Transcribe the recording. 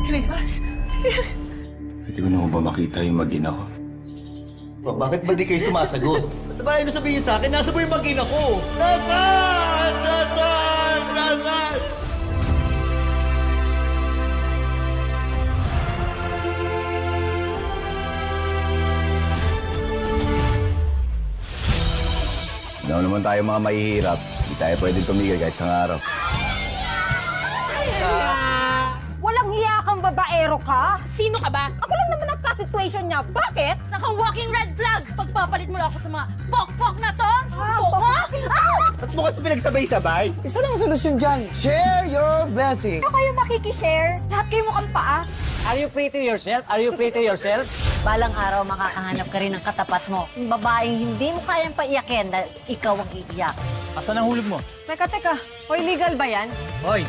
Elias! Elias! Pwede ko na ba makita yung mag-ina ko? Bakit ba di kayo sumasagot? Ba't ba ano sabihin sa akin? Nasa ba yung mag-ina ko? Nasaan? Nasaan? Nasaan? Alam naman tayo mga mahihirap. Hindi tayo pwedeng tumigil kahit sa araw. Walang hiya kang babaero ka? Sino ka ba? Ako lang naman ang ka-situation niya. Bakit? Saka walking red flag! Pagpapalit mo lang ako sa mga pok-pok na to! Ba't mo kasi pinagsabay-sabay? Isa lang ang solusyon dyan. Share your blessing. Ano kayo makikishare? Lahat kayo mukhang paa. Are you pretty yourself? Are you pretty yourself? Balang araw makakahanap ka rin ng katapat mo. Yung babaeng hindi mo kayang paiyakin dahil ikaw ang iiyak. Asan ang hulog mo? Teka. Hoy, legal ba yan? Hoy!